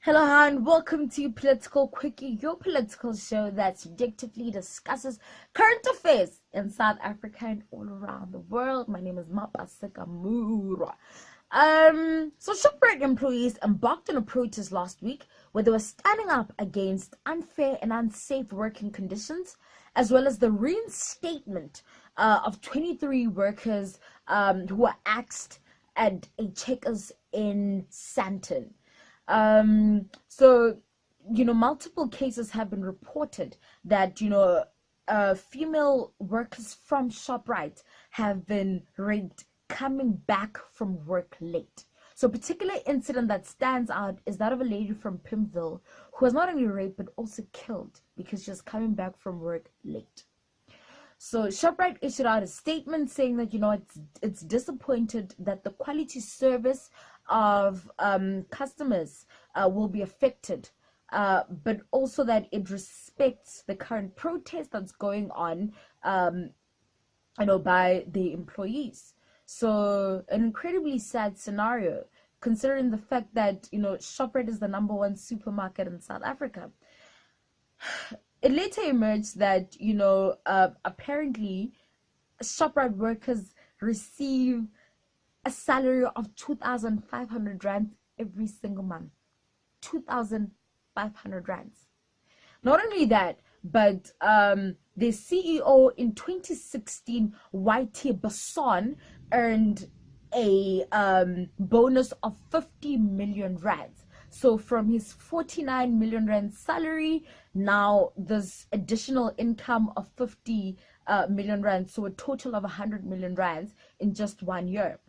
Hello, hi, and welcome to Political Quickie, your political show that subjectively discusses current affairs in South Africa and all around the world. My name is Mapaseka Mura. So Shoprite employees embarked on a protest last week where they were standing up against unfair and unsafe working conditions, as well as the reinstatement of 23 workers who were axed at a Checkers in Sandton. So, multiple cases have been reported that, female workers from ShopRite have been raped coming back from work late. So, a particular incident that stands out is that of a lady from Pimville who was not only raped but also killed because she was coming back from work late. So ShopRite issued out a statement saying that it's disappointed that the quality service of customers will be affected, but also that it respects the current protest that's going on, by the employees. So an incredibly sad scenario, considering the fact that ShopRite is the #1 supermarket in South Africa. It later emerged that apparently ShopRite workers receive a salary of 2,500 rands every single month. 2,500 rands. Not only that, but the CEO in 2016, YT Basson, earned a bonus of 50 million rands. So from his 49 million rand salary, now there's additional income of 50 million rands, so a total of 100 million rands in just 1 year,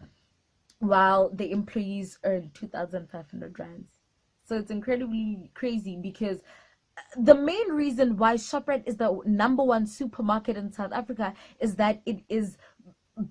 while the employees earn 2,500 rands. So it's incredibly crazy because the main reason why ShopRite is the #1 supermarket in South Africa is that it is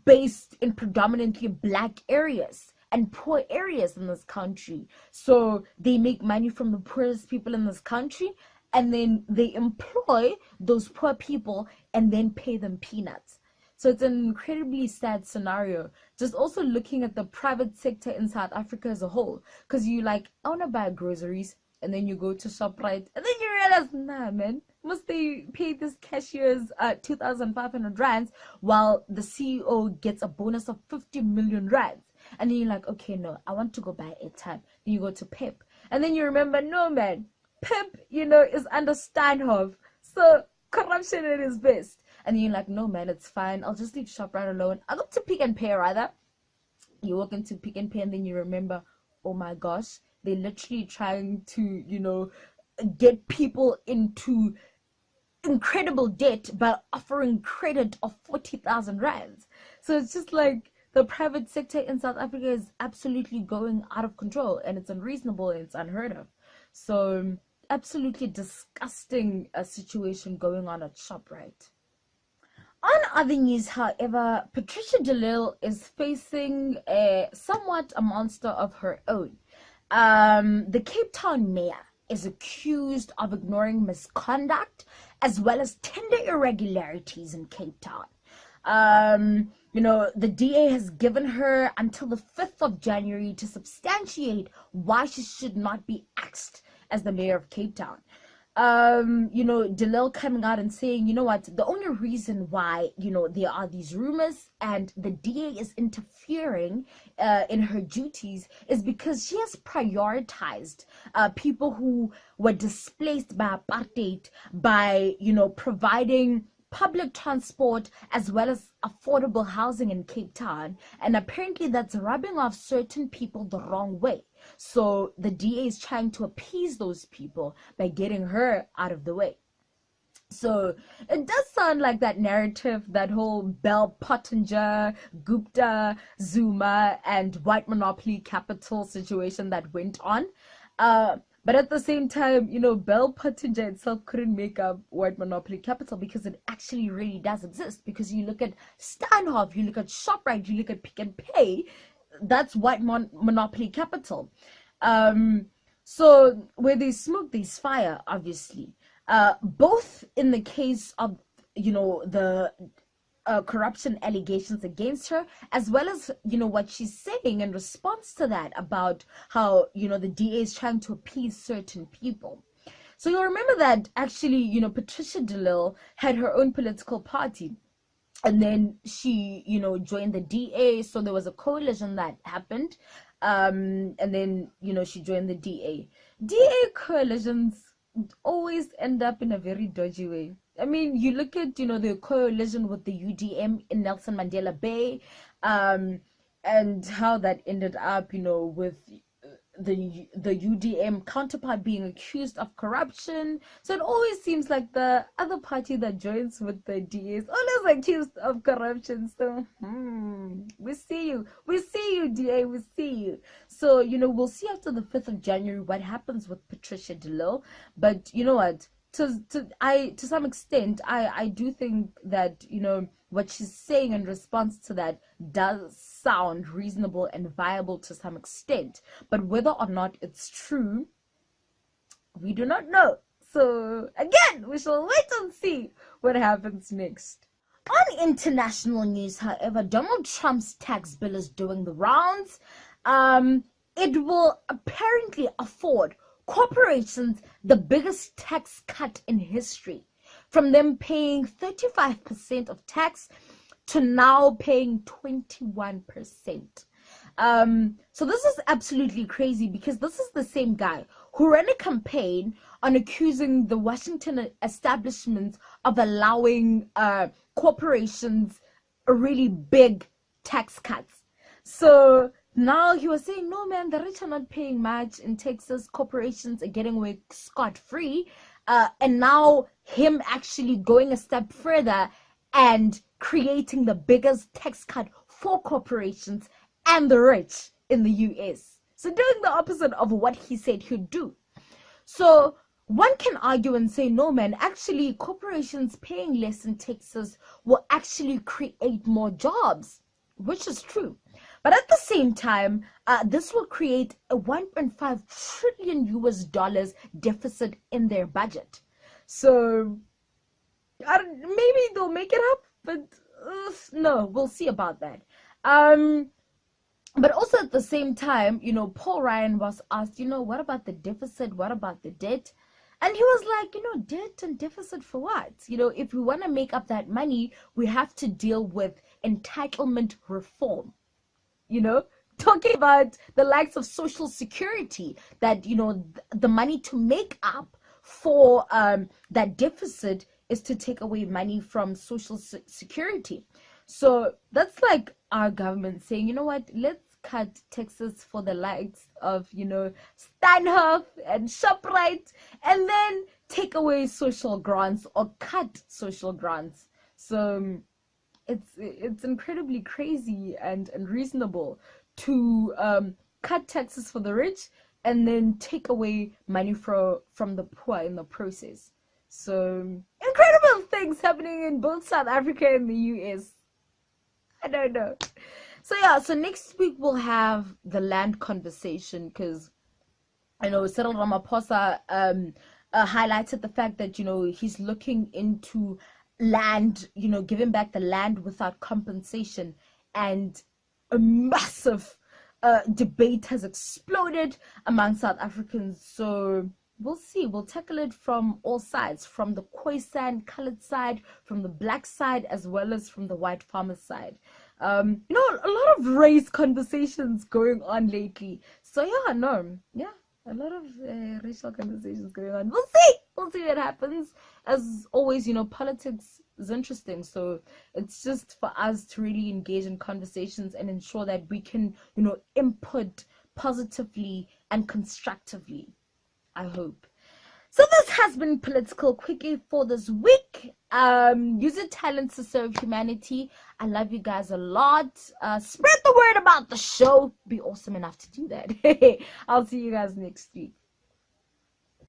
based in predominantly black areas and poor areas in this country. So they make money from the poorest people in this country, and then they employ those poor people and then pay them peanuts. So it's an incredibly sad scenario. Just also looking at the private sector in South Africa as a whole, because I want to buy groceries, and then you go to ShopRite, and then you realize, nah, man, must they pay this cashier's 2,500 rands while the CEO gets a bonus of 50 million rands? And then you're like, okay, no, I want to go buy airtime. Then you go to Pep, and then you remember, no, man, Pep, is under Steinhoff, so corruption at its best. And then you're like, no, man, it's fine. I'll just leave ShopRite alone. I'll go to Pick and Pay, rather. You walk into Pick and Pay, and then you remember, oh my gosh, they're literally trying to, get people into incredible debt by offering credit of 40,000 rands. So it's just like the private sector in South Africa is absolutely going out of control, and it's unreasonable and it's unheard of. So absolutely disgusting situation going on at ShopRite. On other news, however, Patricia de Lille is facing somewhat a monster of her own. The Cape Town mayor is accused of ignoring misconduct as well as tender irregularities in Cape Town. The DA has given her until the 5th of January to substantiate why she should not be axed as the mayor of Cape Town. De Lille coming out and saying, the only reason why, there are these rumors and the DA is interfering in her duties is because she has prioritized people who were displaced by apartheid by, providing public transport as well as affordable housing in Cape Town, and apparently that's rubbing off certain people the wrong way. So the DA is trying to appease those people by getting her out of the way. So it does sound like that narrative, that whole Bell Pottinger, Gupta, Zuma, and white monopoly capital situation that went on. But at the same time, Bell Pottinger itself couldn't make up white monopoly capital because it actually really does exist. Because you look at Steinhoff, you look at ShopRite, you look at Pick and Pay, that's white monopoly capital. So where there's smoke, there's fire, obviously. Both in the case of, the corruption allegations against her, as well as, what she's saying in response to that about how, the DA is trying to appease certain people. So you'll remember that actually, Patricia de Lille had her own political party. And then she, joined the DA. So there was a coalition that happened. And then, she joined the DA. DA coalitions always end up in a very dodgy way. I mean, you look at, the coalition with the UDM in Nelson Mandela Bay, and how that ended up, with the UDM counterpart being accused of corruption. So it always seems like the other party that joins with the DA is always accused of corruption. So we see you, DA, we see you. So we'll see after the 5th of January what happens with Patricia de Lille. But you know what? To some extent, I do think that what she's saying in response to that does sound reasonable and viable to some extent, but whether or not it's true, we do not know. So again, we shall wait and see what happens next. On international news, however, Donald Trump's tax bill is doing the rounds. It will apparently afford corporations the biggest tax cut in history, from them paying 35% of tax to now paying 21%. So this is absolutely crazy, because this is the same guy who ran a campaign on accusing the Washington establishment of allowing corporations a really big tax cuts. So now he was saying, no, man, the rich are not paying much in Texas. Corporations are getting away scot-free. And now him actually going a step further and creating the biggest tax cut for corporations and the rich in the US. So doing the opposite of what he said he'd do. So one can argue and say, no, man, actually corporations paying less in Texas will actually create more jobs, which is true. But at the same time, this will create a 1.5 trillion US dollars deficit in their budget. So maybe they'll make it up, but no, we'll see about that. But also at the same time, Paul Ryan was asked, what about the deficit? What about the debt? And he was like, debt and deficit for what? If we want to make up that money, we have to deal with entitlement reform. Talking about the likes of Social Security, that, the money to make up for that deficit is to take away money from Social Security. So that's like our government saying, you know what, let's cut taxes for the likes of, Steinhoff and ShopRite, and then take away social grants or cut social grants. So it's incredibly crazy and unreasonable to cut taxes for the rich and then take away money from the poor in the process. So incredible things happening in both South Africa and the US. I don't know. So yeah, so next week we'll have the land conversation, because Cyril Ramaphosa highlighted the fact that he's looking into land, giving back the land without compensation, and a massive debate has exploded among South Africans. So we'll see. We'll tackle it from all sides, from the Khoisan colored side, from the black side, as well as from the white farmer side. A lot of race conversations going on lately. So a lot of racial conversations going on. We'll see what happens. As always, politics is interesting, so it's just for us to really engage in conversations and ensure that we can input positively and constructively, I hope. So this has been Political Quickie for this week. Use your talents to serve humanity. I love you guys a lot. Spread the word about the show. Be awesome enough to do that. I'll see you guys next week.